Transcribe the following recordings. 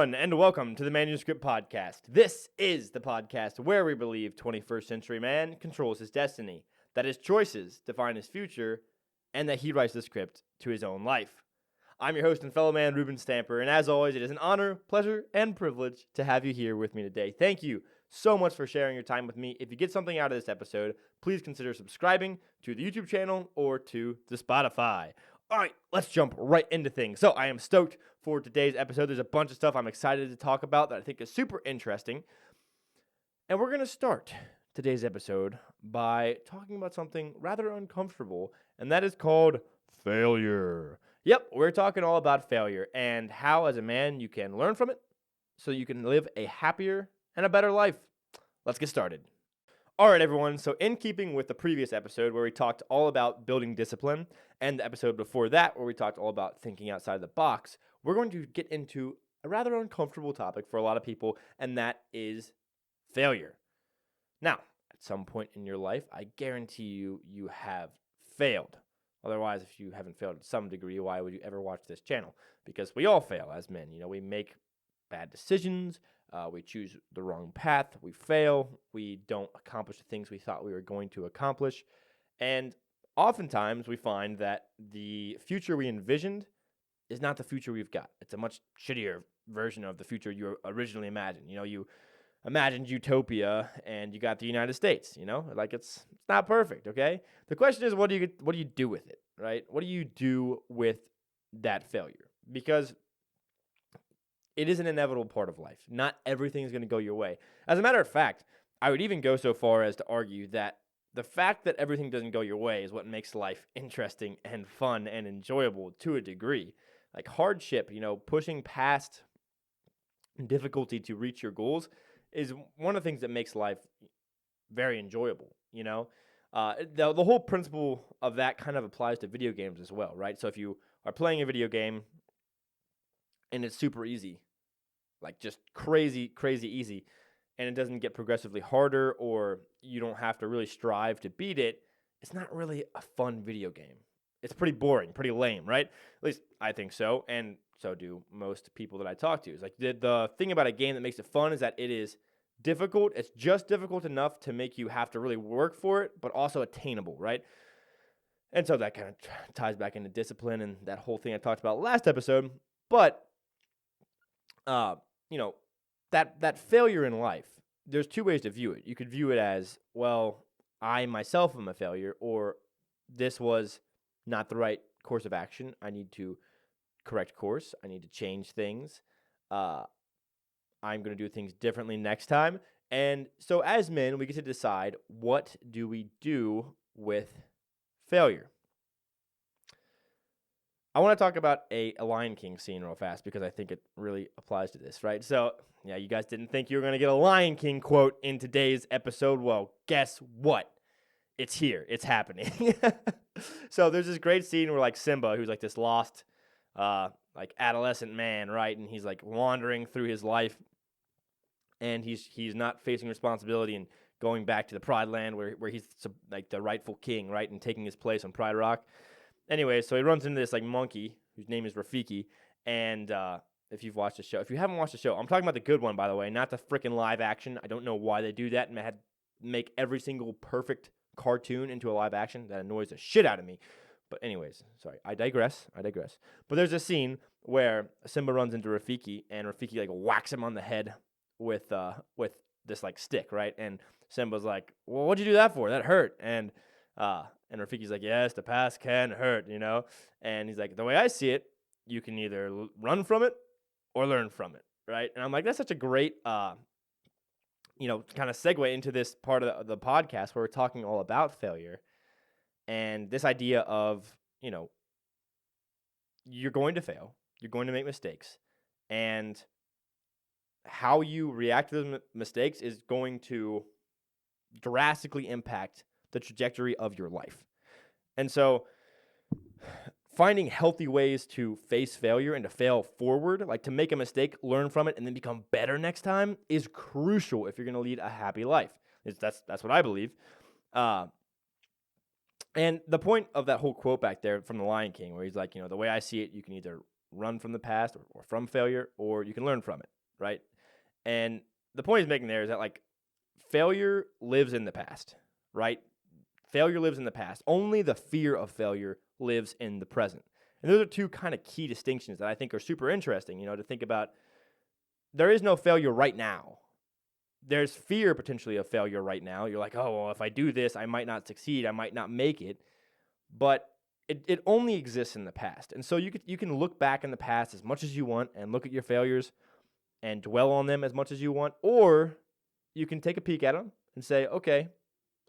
everyone, and welcome to the Manuscript Podcast. This is the podcast where we believe 21st century man controls his destiny, that his choices define his future, and that he writes the script to his own life. I'm your host and fellow man, Reuben Stamper, and as always, it is an honor, pleasure, and privilege to have you here with me today. Thank you so much for sharing your time with me. If you get something out of this episode, please consider subscribing to the YouTube channel or to the Spotify. All right, let's jump right into things. So I am stoked for today's episode. There's a bunch of stuff I'm excited to talk about that I think is super interesting. And we're going to start today's episode by talking about something rather uncomfortable, and that is called failure. Yep, we're talking all about failure and how, as a man, you can learn from it so you can live a happier and a better life. Let's get started. All right, everyone. So in keeping with the previous episode where we talked all about building discipline, and the episode before that where we talked all about thinking outside the box, we're going to get into a rather uncomfortable topic for a lot of people, and that is failure. Now, at some point in your life, I guarantee you have failed. Otherwise, if you haven't failed to some degree, why would you ever watch this channel? Because we all fail as men. You know, we make bad decisions. We choose the wrong path. We fail. We don't accomplish the things we thought we were going to accomplish. And oftentimes we find that the future we envisioned is not the future we've got. It's a much shittier version of the future you originally imagined. You know, you imagined utopia and you got the United States, you know? Like it's not perfect, okay? The question is what do you do with it, right? What do you do with that failure? Because it is an inevitable part of life. Not everything is going to go your way. As a matter of fact, I would even go so far as to argue that the fact that everything doesn't go your way is what makes life interesting and fun and enjoyable to a degree. Like hardship, you know, pushing past difficulty to reach your goals is one of the things that makes life very enjoyable, you know? The whole principle of that kind of applies to video games as well, right? So if you are playing a video game and it's super easy, like just crazy easy, and it doesn't get progressively harder or you don't have to really strive to beat it, it's not really a fun video game. It's pretty boring, pretty lame, right? At least I think so, and so do most people that I talk to. It's like the thing about a game that makes it fun is that it is difficult. It's just difficult enough to make you have to really work for it, but also attainable, right? And so that kind of ties back into discipline and that whole thing I talked about last episode. But you know, that failure in life, there's two ways to view it. You could view it as, well, I myself am a failure, or this was not the right course of action. I need to correct course. I need to change things. I'm going to do things differently next time. And so as men, we get to decide, what do we do with failure? I want to talk about a Lion King scene real fast because I think it really applies to this, right? So, yeah, you guys didn't think you were going to get a Lion King quote in today's episode. Well, guess what? It's here. It's happening. So there's this great scene where, like, Simba, who's, like, this lost, like, adolescent man, right? And he's, like, wandering through his life, and he's not facing responsibility and going back to the Pride Land where he's, like, the rightful king, right? And taking his place on Pride Rock. Anyway, so he runs into this like monkey whose name is Rafiki, and if you've watched the show, if you haven't watched the show, I'm talking about the good one, by the way, not the freaking live action. I don't know why they do that and had make every single perfect cartoon into a live action. That annoys the shit out of me. But anyways, sorry, I digress. But there's a scene where Simba runs into Rafiki, and Rafiki like whacks him on the head with this like stick, right? And Simba's like, "Well, what'd you do that for? That hurt." And Rafiki's like, yes, the past can hurt, you know? And he's like, the way I see it, you can either run from it or learn from it, right? And I'm like, that's such a great, kind of segue into this part of the podcast where we're talking all about failure and this idea of, you know, you're going to fail, you're going to make mistakes, and how you react to those mistakes is going to drastically impact the trajectory of your life. And so finding healthy ways to face failure and to fail forward, like to make a mistake, learn from it, and then become better next time is crucial if you're going to lead a happy life. That's what I believe. And the point of that whole quote back there from the Lion King, where he's like, you know, the way I see it, you can either run from the past or from failure, or you can learn from it. right? And the point he's making there is that, like, failure lives in the past, right? Failure lives in the past. Only the fear of failure lives in the present. And those are two kind of key distinctions that I think are super interesting, to think about. There is no failure right now. There's fear potentially of failure right now. You're like, oh, well, if I do this, I might not succeed. I might not make it. But it only exists in the past. And so you can look back in the past as much as you want and look at your failures and dwell on them as much as you want. Or you can take a peek at them and say, okay,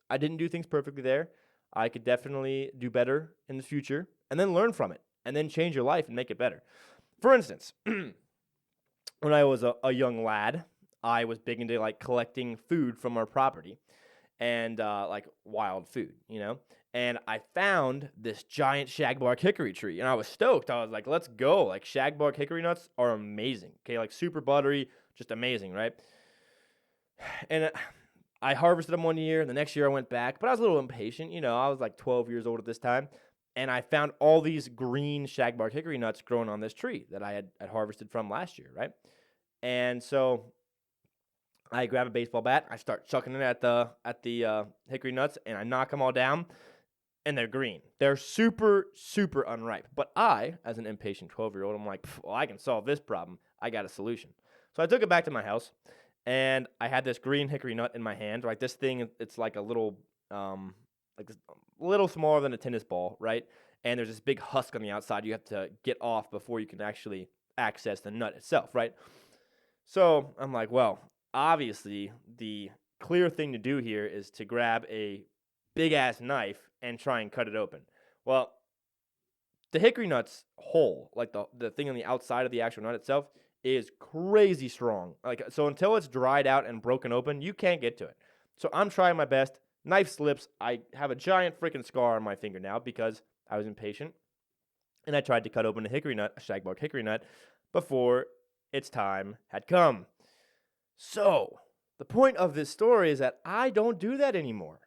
I didn't do things perfectly there. I could definitely do better in the future, and then learn from it, and then change your life and make it better. For instance, when I was a young lad, I was big into like collecting food from our property and like wild food, And I found this giant shagbark hickory tree, and I was stoked. I was like, let's go. Like, shagbark hickory nuts are amazing. Okay, like super buttery, just amazing, right? And I harvested them one year. The next year I went back, but I was a little impatient. I was like 12 years old at this time. And I found all these green shagbark hickory nuts growing on this tree that I had harvested from last year, right? And so I grab a baseball bat. I start chucking it at the hickory nuts, and I knock them all down, and they're green. They're super, super unripe. But I, as an impatient 12-year-old, I'm like, well, I can solve this problem. I got a solution. So I took it back to my house. And I had this green hickory nut in my hand, right? This thing, it's like a little, like a little smaller than a tennis ball, right? And there's this big husk on the outside you have to get off before you can actually access the nut itself, right? So I'm like, well, obviously the clear thing to do here is to grab a big-ass knife and try and cut it open. Well, the hickory nut's hole, like the thing on the outside of the actual nut itself, is crazy strong. So until it's dried out and broken open, you can't get to it. So I'm trying my best. Knife slips. I have a giant freaking scar on my finger now because I was impatient. And I tried to cut open a shagbark hickory nut, before its time had come. So the point of this story is that I don't do that anymore.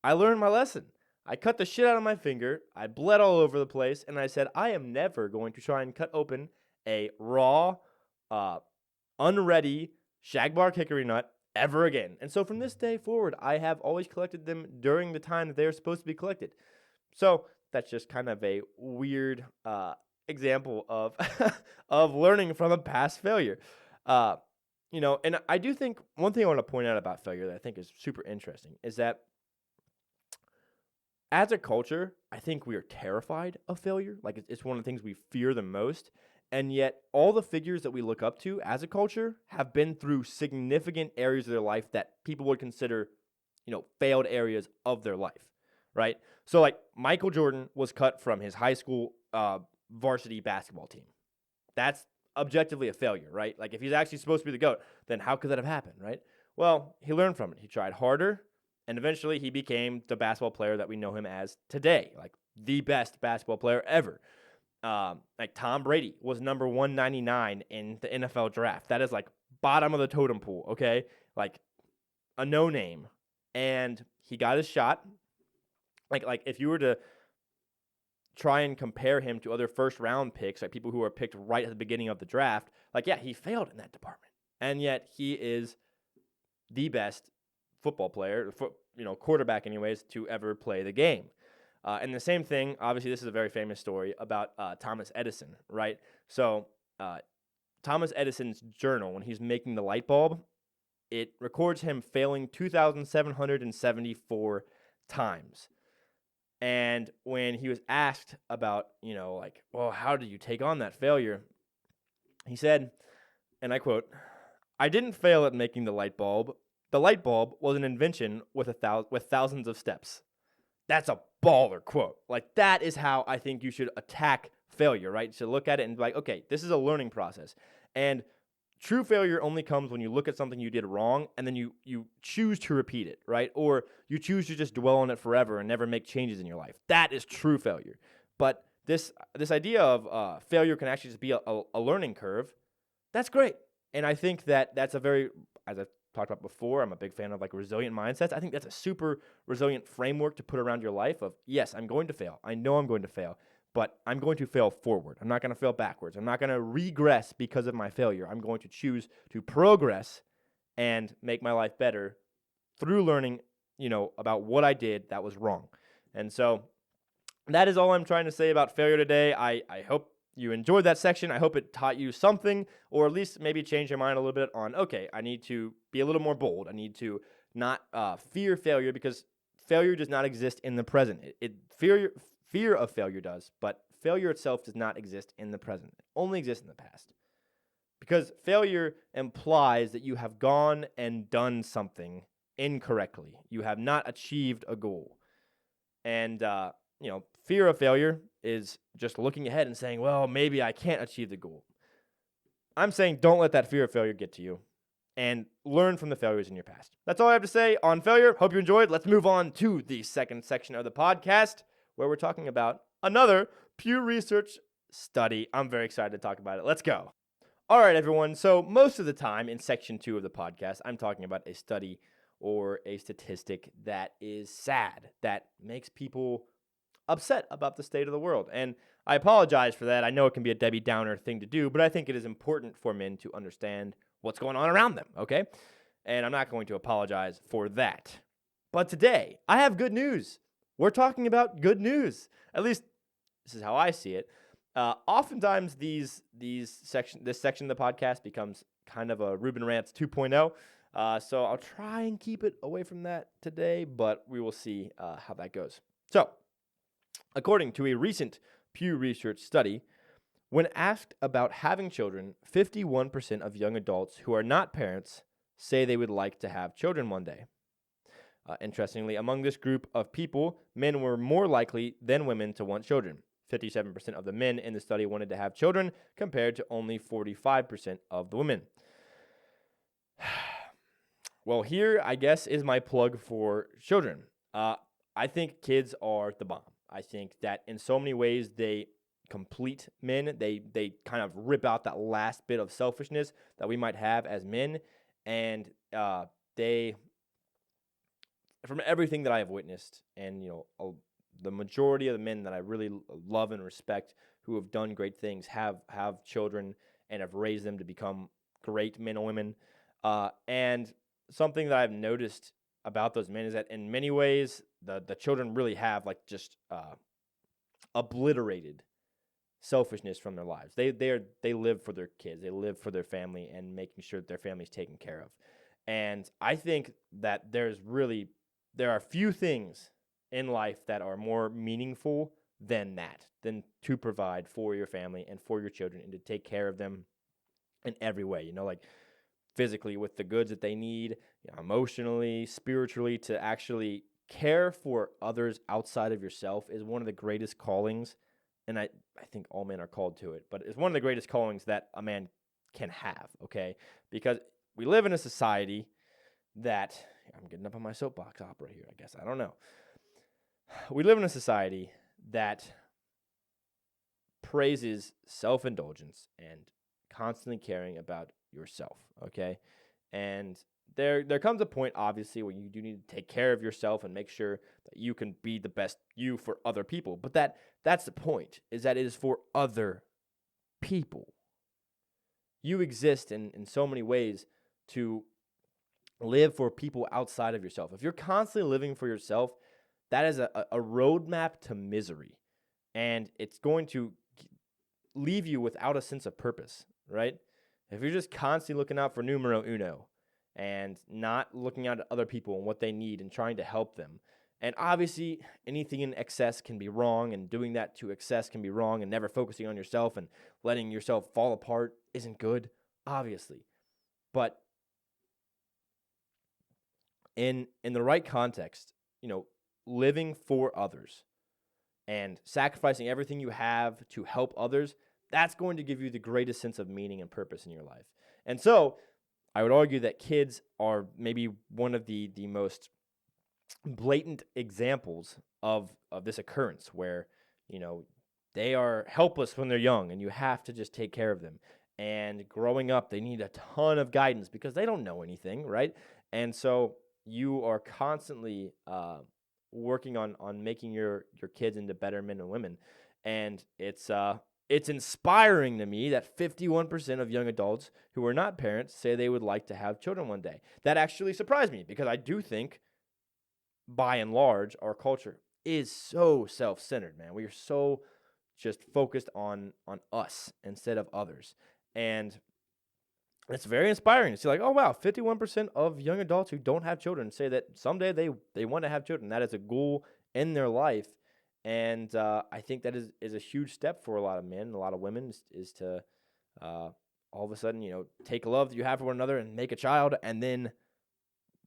I learned my lesson. I cut the shit out of my finger. I bled all over the place. And I said, I am never going to try and cut open a raw, unready shagbark hickory nut ever again. And so from this day forward, I have always collected them during the time that they are supposed to be collected. So that's just kind of a weird example of of learning from a past failure. And I do think one thing I want to point out about failure that I think is super interesting is that as a culture, I think we are terrified of failure. Like, it's one of the things we fear the most. And yet all the figures that we look up to as a culture have been through significant areas of their life that people would consider, failed areas of their life, right? So, like, Michael Jordan was cut from his high school varsity basketball team. That's objectively a failure, right? Like, if he's actually supposed to be the GOAT, then how could that have happened, right? Well, he learned from it. He tried harder, and eventually he became the basketball player that we know him as today, like the best basketball player ever. Like Tom Brady was number 199 in the NFL draft. That is like bottom of the totem pole, okay? Like a no name. And he got his shot. Like if you were to try and compare him to other first round picks, like people who are picked right at the beginning of the draft, like, yeah, he failed in that department. And yet he is the best football player, quarterback anyways, to ever play the game. And the same thing, obviously, this is a very famous story about Thomas Edison, right? So Thomas Edison's journal, when he's making the light bulb, it records him failing 2,774 times. And when he was asked about, well, how did you take on that failure? He said, and I quote, "I didn't fail at making the light bulb. The light bulb was an invention with thousands of steps." That's a baller quote. Like, that is how I think you should attack failure, right? So look at it and be like, okay, this is a learning process. And true failure only comes when you look at something you did wrong and then you choose to repeat it, right? Or you choose to just dwell on it forever and never make changes in your life. That is true failure. But this idea of failure can actually just be a learning curve. That's great. And I think that's a very, as I've talked about before, I'm a big fan of like resilient mindsets. I think that's a super resilient framework to put around your life of, yes, I'm going to fail. I know I'm going to fail, but I'm going to fail forward. I'm not going to fail backwards. I'm not going to regress because of my failure. I'm going to choose to progress and make my life better through learning, about what I did that was wrong. And so that is all I'm trying to say about failure today. I hope you enjoyed that section. I hope it taught you something, or at least maybe change your mind a little bit on, okay, I need to be a little more bold. I need to not fear failure, because failure does not exist in the present. Fear of failure does, but failure itself does not exist in the present. It only exists in the past. Because failure implies that you have gone and done something incorrectly. You have not achieved a goal. And, fear of failure is just looking ahead and saying, well, maybe I can't achieve the goal. I'm saying don't let that fear of failure get to you, and learn from the failures in your past. That's all I have to say on failure. Hope you enjoyed. Let's move on to the second section of the podcast, where we're talking about another Pew Research study. I'm very excited to talk about it. Let's go. All right, everyone. So most of the time in section 2 of the podcast, I'm talking about a study or a statistic that is sad, that makes people upset about the state of the world. And I apologize for that. I know it can be a Debbie Downer thing to do, but I think it is important for men to understand what's going on around them, okay? And I'm not going to apologize for that. But today, I have good news. We're talking about good news. At least, this is how I see it. Oftentimes, this section of the podcast becomes kind of a Reuben Rants 2.0. So I'll try and keep it away from that today, but we will see how that goes. So, according to a recent Pew Research study, when asked about having children, 51% of young adults who are not parents say they would like to have children one day. Interestingly, among this group of people, men were more likely than women to want children. 57% of the men in the study wanted to have children, compared to only 45% of the women. Well, here, I guess, is my plug for children. I think kids are the bomb. I think that in so many ways they complete men. They kind of rip out that last bit of selfishness that we might have as men. And they, from everything that I have witnessed, and the majority of the men that I really love and respect who have done great things have children and have raised them to become great men and women. And something that I've noticed about those men is that in many ways the children really have just obliterated selfishness from their lives. They live for their kids. They live for their family and making sure that their family's taken care of. And I think that there are few things in life that are more meaningful than to provide for your family and for your children and to take care of them in every way, physically with the goods that they need, emotionally, spiritually, to actually care for others outside of yourself is one of the greatest callings. And I think all men are called to it, but it's one of the greatest callings that a man can have, okay? Because we live in a society that, I'm getting up on my soapbox opera here, I guess, I don't know. We live in a society that praises self-indulgence and constantly caring about yourself, okay? And there comes a point, obviously, where you do need to take care of yourself and make sure that you can be the best you for other people. But that's the point, is that it is for other people. You exist in so many ways to live for people outside of yourself. If you're constantly living for yourself, that is a roadmap to misery. And it's going to leave you without a sense of purpose, right? If you're just constantly looking out for numero uno and not looking out at other people and what they need and trying to help them. And obviously, anything in excess can be wrong, and doing that to excess can be wrong, and never focusing on yourself and letting yourself fall apart isn't good, obviously. But in the right context, living for others and sacrificing everything you have to help others, that's going to give you the greatest sense of meaning and purpose in your life. And so I would argue that kids are maybe one of the most blatant examples of this occurrence, where, they are helpless when they're young and you have to just take care of them. And growing up, they need a ton of guidance because they don't know anything, right? And so you are constantly working on making your kids into better men and women. And it's inspiring to me that 51% of young adults who are not parents say they would like to have children one day. That actually surprised me because I do think, by and large, our culture is so self-centered, man. We are so just focused on us instead of others. And it's very inspiring to see, like, oh, wow, 51% of young adults who don't have children say that someday they want to have children. That is a goal in their life. And I think that is a huge step for a lot of men and a lot of women is to all of a sudden, take love that you have for one another and make a child and then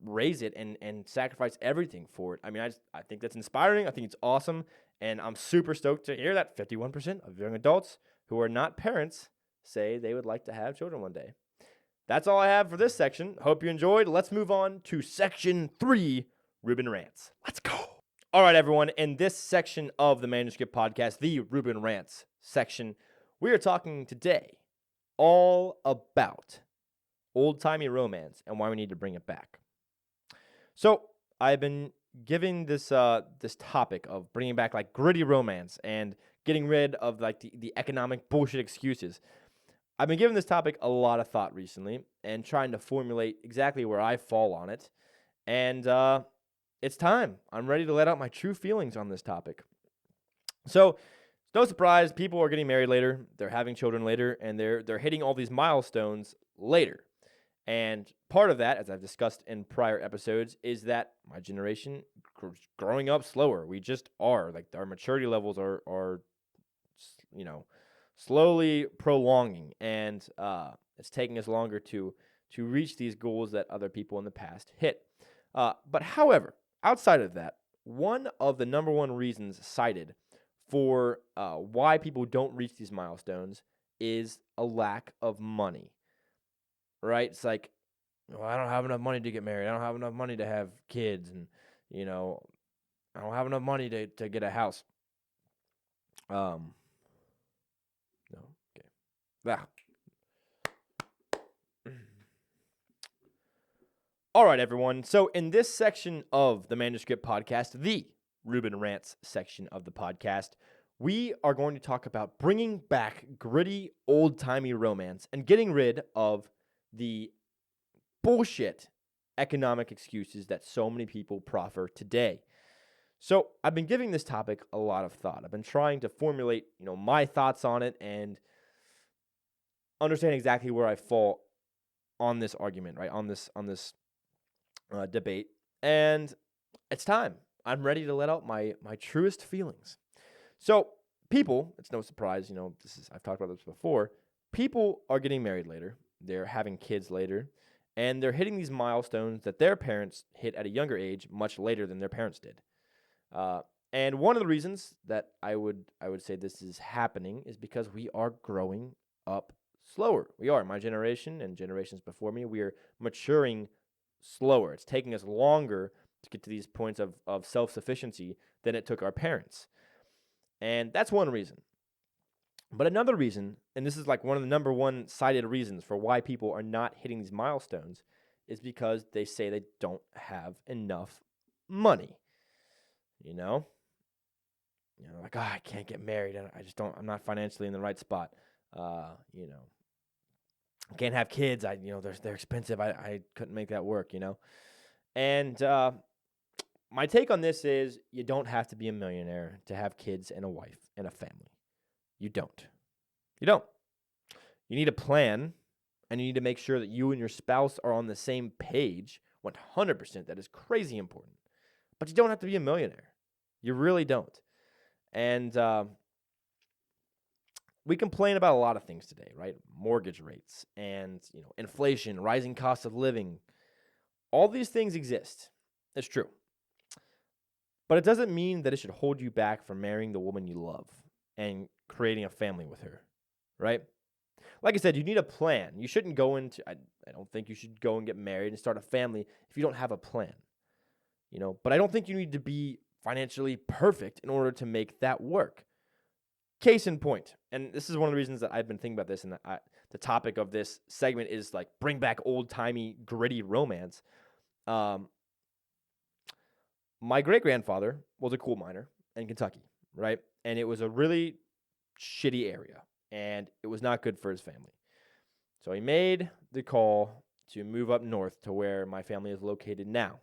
raise it and sacrifice everything for it. I mean, I think that's inspiring. I think it's awesome. And I'm super stoked to hear that 51% of young adults who are not parents say they would like to have children one day. That's all I have for this section. Hope you enjoyed. Let's move on to section 3, Reuben Rants. Let's go. All right, everyone. In this section of the Manuscript Podcast, the Reuben Rants section, we are talking today all about old-timey romance and why we need to bring it back. So I've been giving this topic of bringing back like gritty romance and getting rid of like the economic bullshit excuses. I've been giving this topic a lot of thought recently and trying to formulate exactly where I fall on it. And it's time. I'm ready to let out my true feelings on this topic. So it's no surprise people are getting married later, they're having children later, and they're hitting all these milestones later. And part of that, as I've discussed in prior episodes, is that my generation growing up slower. We just are. Like, our maturity levels are slowly prolonging, and it's taking us longer to reach these goals that other people in the past hit. But however, outside of that, one of the number one reasons cited for why people don't reach these milestones is a lack of money. Right? It's like, well, I don't have enough money to get married. I don't have enough money to have kids, and I don't have enough money to get a house. No, okay. Ah. All right, everyone. So in this section of the Manuscript Podcast, the Reuben Rants section of the podcast, we are going to talk about bringing back gritty, old-timey romance and getting rid of the bullshit economic excuses that so many people proffer today. So I've been giving this topic a lot of thought. I've been trying to formulate, my thoughts on it and understand exactly where I fall on this argument, right? On this debate. And it's time. I'm ready to let out my truest feelings. So people, it's no surprise, I've talked about this before. People are getting married later. They're having kids later, and they're hitting these milestones that their parents hit at a younger age, much later than their parents did. And one of the reasons that I would say this is happening is because we are growing up slower. We are. My generation and generations before me, we are maturing slower. It's taking us longer to get to these points of self-sufficiency than it took our parents. And that's one reason. But another reason, and this is like one of the number one cited reasons for why people are not hitting these milestones, is because they say they don't have enough money. Like, I can't get married. I'm not financially in the right spot. I can't have kids. They're expensive. I couldn't make that work, And my take on this is you don't have to be a millionaire to have kids and a wife and a family. You don't. You need a plan, and you need to make sure that you and your spouse are on the same page 100%. That is crazy important. But you don't have to be a millionaire. You really don't. And we complain about a lot of things today, right? Mortgage rates and inflation, rising costs of living. All these things exist. It's true. But it doesn't mean that it should hold you back from marrying the woman you love and creating a family with her, right? Like I said, you need a plan. You shouldn't go into, I don't think you should go and get married and start a family if you don't have a plan, But I don't think you need to be financially perfect in order to make that work. Case in point, and this is one of the reasons that I've been thinking about this, and the topic of this segment is like bring back old-timey, gritty romance. My great-grandfather was a coal miner in Kentucky, right? And it was a really shitty area, and it was not good for his family. So he made the call to move up north to where my family is located now.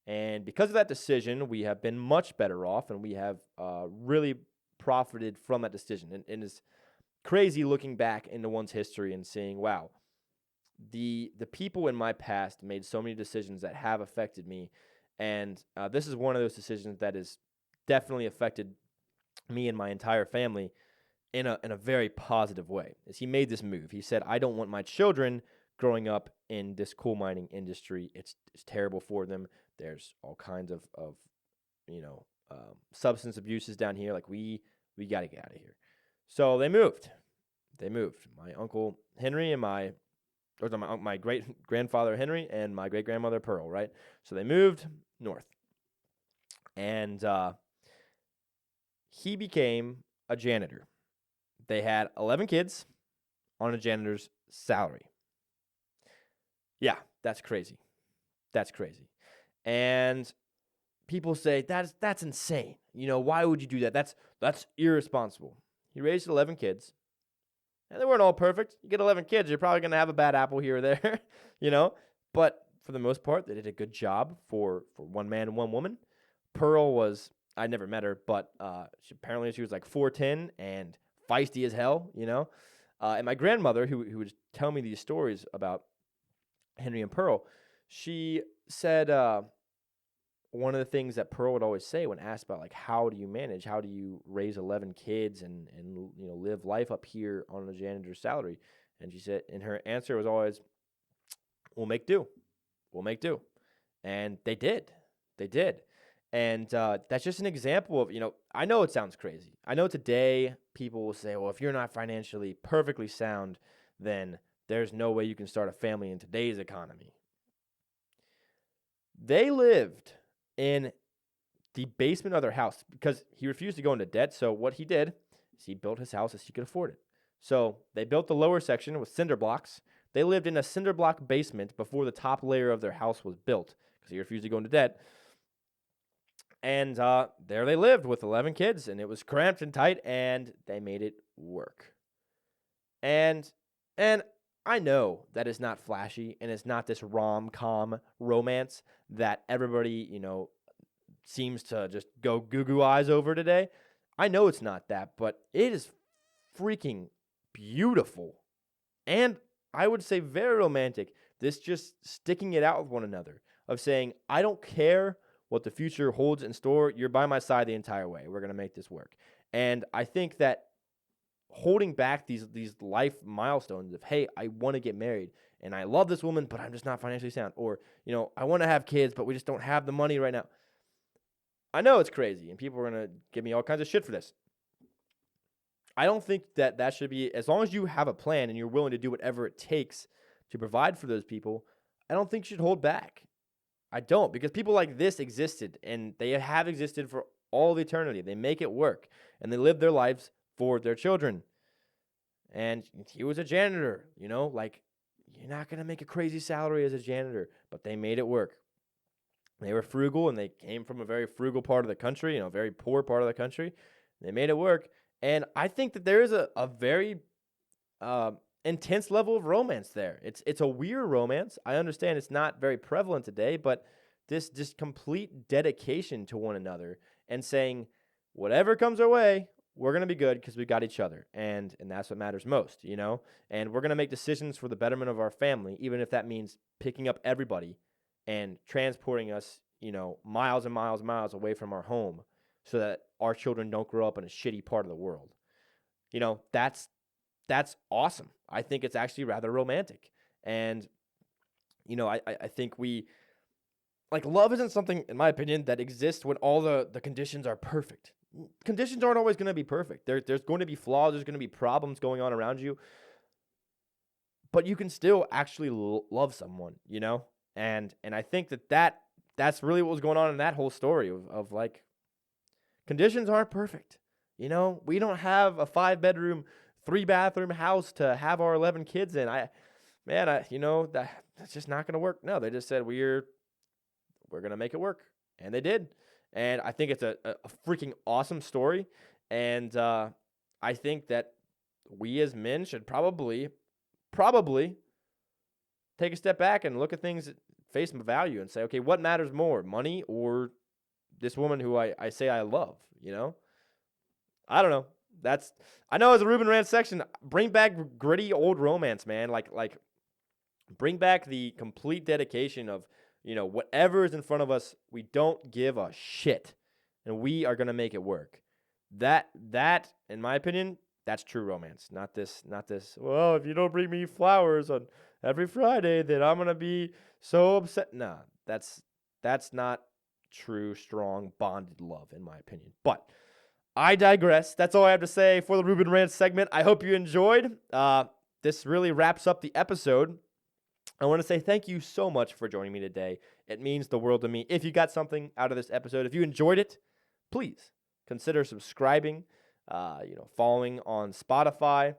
And because of that decision, we have been much better off, and we have really profited from that decision. And it's crazy looking back into one's history and seeing, wow, the people in my past made so many decisions that have affected me. And this is one of those decisions that has definitely affected me and my entire family in a very positive way. As he made this move, he said, I don't want my children growing up in this coal mining industry. It's terrible for them. There's all kinds of substance abuses down here. Like we got to get out of here. So they moved. My uncle Henry and my great grandfather Henry and my great grandmother Pearl. Right. So they moved north, and he became a janitor. They had 11 kids on a janitor's salary. Yeah, that's crazy. And people say that's insane. Why would you do that? That's irresponsible. He raised 11 kids, and they weren't all perfect. You get 11 kids, you're probably going to have a bad apple here or there, But for the most part, they did a good job for one man and one woman. Pearl was, I never met her, but she was like 4'10" and feisty as hell, And my grandmother, who would tell me these stories about Henry and Pearl, she said one of the things that Pearl would always say when asked about, like, how do you raise 11 kids and live life up here on a janitor's salary? And she said, and her answer was always, we'll make do. And they did. And that's just an example of, I know it sounds crazy. I know today people will say, well, if you're not financially perfectly sound, then there's no way you can start a family in today's economy. They lived in the basement of their house because he refused to go into debt. So what he did is he built his house as he could afford it. So they built the lower section with cinder blocks. They lived in a cinder block basement before the top layer of their house was built because he refused to go into debt. And there they lived with 11 kids, and it was cramped and tight, and they made it work. And I know that it's not flashy, and it's not this rom-com romance that everybody, seems to just go goo-goo eyes over today. I know it's not that, but it is freaking beautiful. And I would say very romantic. This just sticking it out with one another, of saying, I don't care what the future holds in store. You're by my side the entire way. We're going to make this work. And I think that holding back these life milestones of, hey, I want to get married and I love this woman, but I'm just not financially sound. Or, I want to have kids, but we just don't have the money right now. I know it's crazy and people are going to give me all kinds of shit for this. I don't think that should be, as long as you have a plan and you're willing to do whatever it takes to provide for those people, I don't think you should hold back. I don't, because people like this existed, and they have existed for all of eternity. They make it work, and they live their lives for their children. And he was a janitor, like, you're not going to make a crazy salary as a janitor, but they made it work. They were frugal, and they came from a very frugal part of the country, a very poor part of the country. They made it work, and I think that there is a very intense level of romance there. It's a weird romance. I understand it's not very prevalent today, but this complete dedication to one another and saying, whatever comes our way, we're going to be good because we got each other. And that's what matters most, and we're going to make decisions for the betterment of our family, even if that means picking up everybody and transporting us, miles and miles and miles away from our home so that our children don't grow up in a shitty part of the world. That's awesome. I think it's actually rather romantic. And, I think love isn't something, in my opinion, that exists when all the conditions are perfect. Conditions aren't always going to be perfect. There's going to be flaws. There's going to be problems going on around you. But you can still actually love someone, And I think that's really what was going on in that whole story of like, conditions aren't perfect. We don't have a 5-bedroom, 3-bathroom house to have our 11 kids in. That's just not going to work. No, they just said we're going to make it work, and they did. And I think it's a freaking awesome story. And I think that we as men should probably take a step back and look at things at face value and say, okay, what matters more, money or this woman who I say I love, you know? I don't know. I know as a Reuben Rant section, bring back gritty old romance, man. Like bring back the complete dedication of, whatever is in front of us, we don't give a shit. And we are going to make it work. That, in my opinion, that's true romance. Not this, well, if you don't bring me flowers on every Friday, then I'm going to be so upset. Nah, that's not true, strong, bonded love, in my opinion. But I digress. That's all I have to say for the Reuben Rant segment. I hope you enjoyed. This really wraps up the episode. I want to say thank you so much for joining me today. It means the world to me. If you got something out of this episode, if you enjoyed it, please consider subscribing, following on Spotify.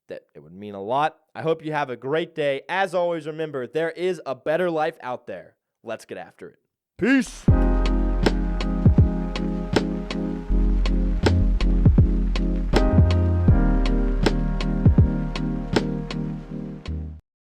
That it would mean a lot. I hope you have a great day. As always, remember, there is a better life out there. Let's get after it. Peace.